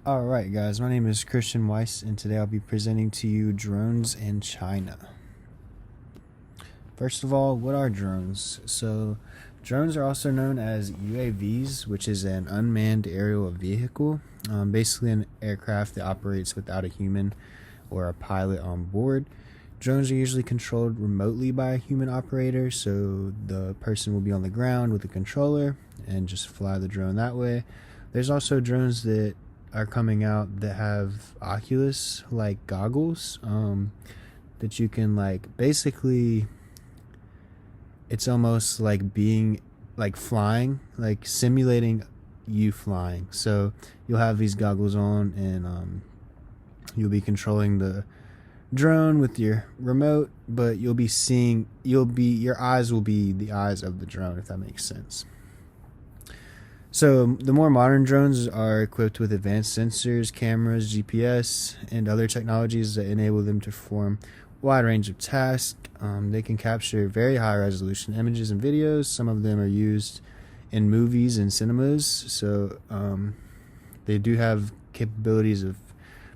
Alright guys, my name is Christian Weiss and today I'll be presenting to you drones in China. First of all, what are drones? So, drones are also known as UAVs, which is an unmanned aerial vehicle. Basically an aircraft that operates without a human or a pilot on board. Drones are usually controlled remotely by a human operator, so the person will be on the ground with a controller and just fly the drone that way. There's also drones that are coming out that have Oculus like goggles that you can basically it's almost like being like flying, like simulating you flying. So you'll have these goggles on and you'll be controlling the drone with your remote, but your eyes will be the eyes of the drone, if that makes sense. So the more modern drones are equipped with advanced sensors, cameras, GPS, and other technologies that enable them to perform a wide range of tasks. They can capture very high resolution images and videos. Some of them are used in movies and cinemas, so they do have capabilities of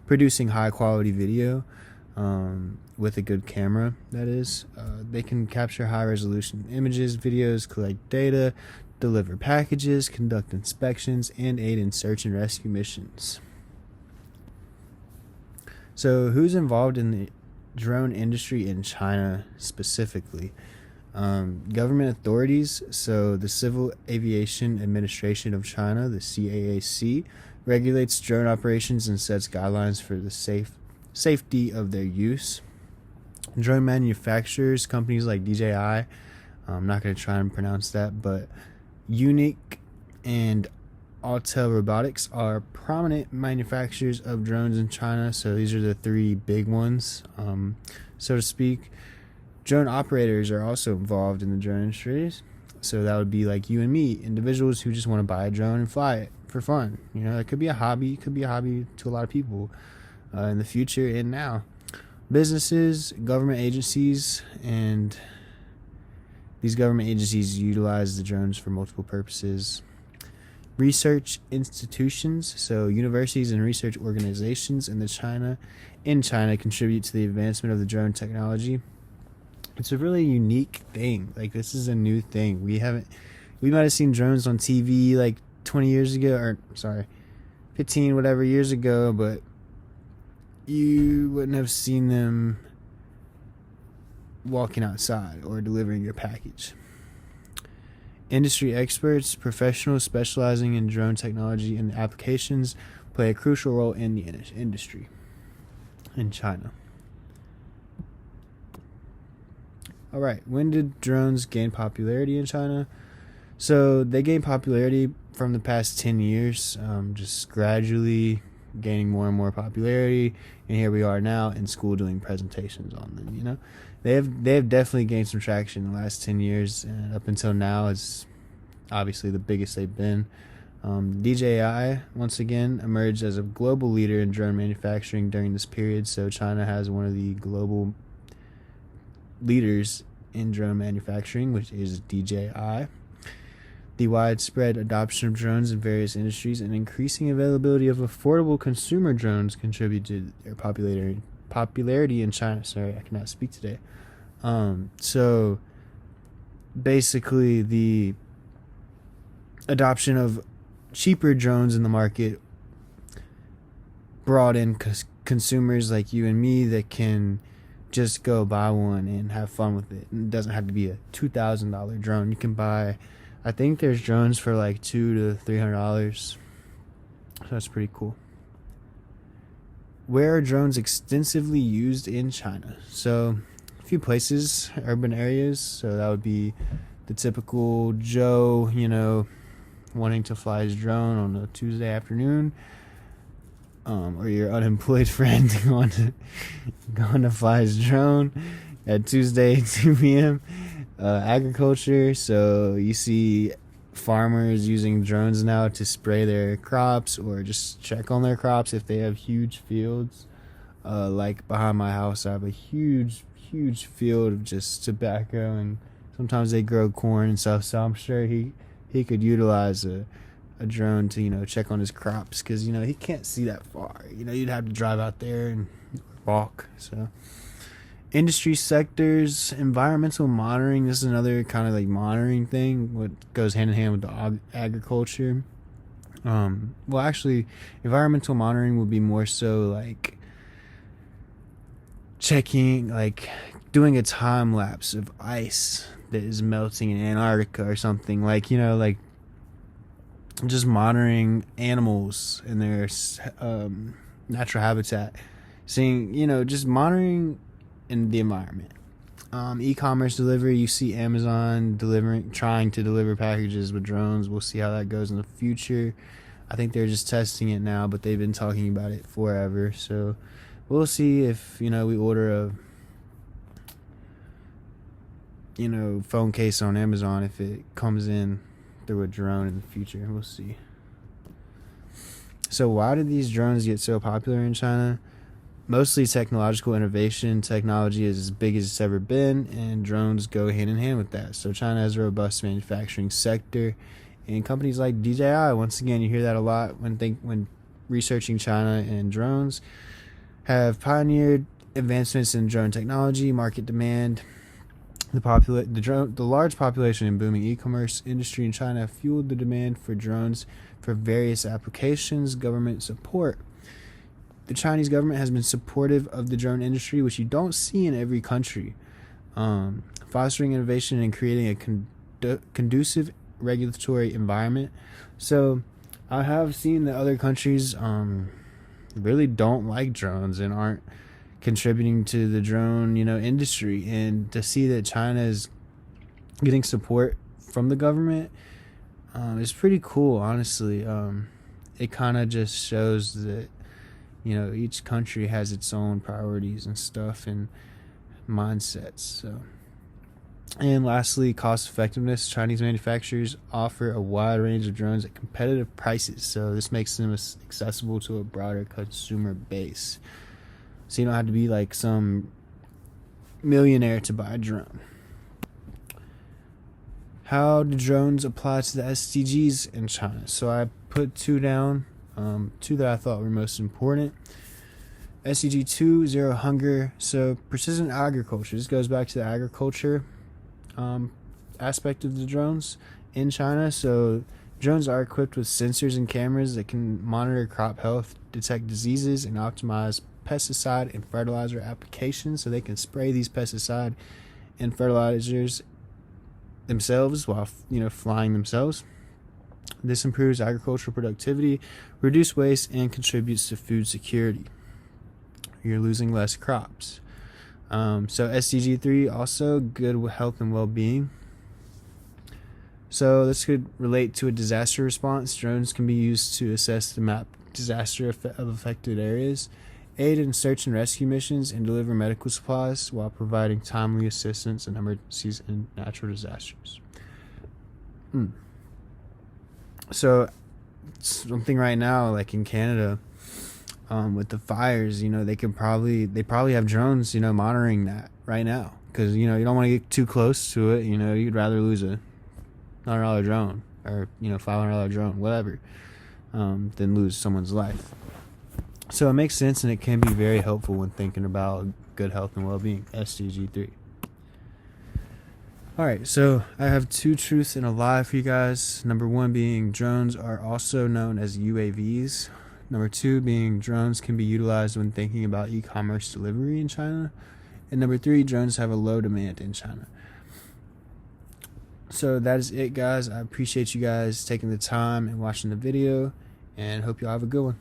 producing high quality video with a good camera, that is. They can capture high resolution images, videos, collect data, deliver packages, conduct inspections, and aid in search and rescue missions. So who's involved in the drone industry in China specifically? Government authorities. So the Civil Aviation Administration of China, the CAAC, regulates drone operations and sets guidelines for the safety of their use. Drone manufacturers, companies like DJI, I'm not going to try and pronounce that, but Unique and Autel Robotics are prominent manufacturers of drones in China. So these are the three big ones, so to speak. Drone operators are also involved in the drone industries. So that would be like you and me, individuals who just want to buy a drone and fly it for fun. You know, it could be a hobby. It could be a hobby to a lot of people in the future and now. Businesses, government agencies, and these government agencies utilize the drones for multiple purposes. Research institutions, so universities and research organizations in China contribute to the advancement of the drone technology. It's a really unique thing. Like, this is a new thing. We might have seen drones on TV like 20 years ago, or sorry, 15 whatever years ago, but you wouldn't have seen them walking outside or delivering your package. Industry experts, professionals specializing in drone technology and applications, play a crucial role in the industry in China. Alright, when did drones gain popularity in China? So they gained popularity from the past 10 years, just gradually gaining more and more popularity, and here we are now in school doing presentations on them. You know, they have definitely gained some traction in the last 10 years, and up until now it's obviously the biggest they've been. DJI once again emerged as a global leader in drone manufacturing during this period, so China has one of the global leaders in drone manufacturing, which is DJI. The widespread adoption of drones in various industries and increasing availability of affordable consumer drones contribute to their popularity in China. Sorry, I cannot speak today. So basically, the adoption of cheaper drones in the market brought in consumers like you and me that can just go buy one and have fun with it. It doesn't have to be a $2,000 drone. You can buy, I think there's drones for like $200 to $300. So that's pretty cool. Where are drones extensively used in China? So a few places, urban areas. So that would be the typical Joe, wanting to fly his drone on a Tuesday afternoon. Or your unemployed friend going to fly his drone at Tuesday 2 p.m. Agriculture, so you see farmers using drones now to spray their crops or just check on their crops if they have huge fields. Like behind my house, I have a huge field of just tobacco, and sometimes they grow corn and stuff, so I'm sure he could utilize a a drone to, check on his crops, because, he can't see that far. You'd have to drive out there and walk. So industry sectors, environmental monitoring. This is another kind of like monitoring thing, what goes hand in hand with the agriculture. Well, actually, environmental monitoring would be more so like checking, like doing a time lapse of ice that is melting in Antarctica or something, like, like just monitoring animals in their natural habitat, seeing, just monitoring in the environment. E-commerce delivery, you see Amazon trying to deliver packages with drones. We'll see how that goes in the future. I think they're just testing it now, but they've been talking about it forever. So we'll see if, we order a, phone case on Amazon, if it comes in through a drone in the future. We'll see. So why did these drones get so popular in China? Mostly technological innovation. Technology is as big as it's ever been, and drones go hand in hand with that. So China has a robust manufacturing sector, and companies like DJI, once again, you hear that a lot when researching China, and drones have pioneered advancements in drone technology, market demand. The large population and booming e-commerce industry in China have fueled the demand for drones for various applications. Government support. The Chinese government has been supportive of the drone industry, which you don't see in every country, fostering innovation and creating a conducive regulatory environment. So I have seen that other countries really don't like drones and aren't contributing to the drone industry, and to see that China is getting support from the government is pretty cool, honestly. It kind of just shows that each country has its own priorities and stuff and mindsets. So, and lastly, cost effectiveness. Chinese manufacturers offer a wide range of drones at competitive prices, so this makes them accessible to a broader consumer base. So you don't have to be like some millionaire to buy a drone. How do drones apply to the SDGs in China? So I put two down. Two that I thought were most important. SDG 2, zero hunger. So precision agriculture. This goes back to the agriculture aspect of the drones in China. So drones are equipped with sensors and cameras that can monitor crop health, detect diseases, and optimize pesticide and fertilizer applications. So they can spray these pesticide and fertilizers themselves while flying themselves. This improves agricultural productivity, reduces waste, and contributes to food security. You're losing less crops. So SDG 3, also good health and well-being. So this could relate to a disaster response. Drones can be used to assess the map disaster of affected areas, aid in search and rescue missions, and deliver medical supplies while providing timely assistance in emergencies and natural disasters. So something right now, like in Canada, with the fires, they probably have drones, monitoring that right now, because you don't want to get too close to it. You'd rather lose a $100 drone or $500 drone, whatever, than lose someone's life. So it makes sense, and it can be very helpful when thinking about good health and well-being. SDG 3. Alright, so I have two truths and a lie for you guys. Number one being drones are also known as UAVs. Number two being drones can be utilized when thinking about e-commerce delivery in China. And number three, drones have a low demand in China. So that is it, guys. I appreciate you guys taking the time and watching the video, and hope you all have a good one.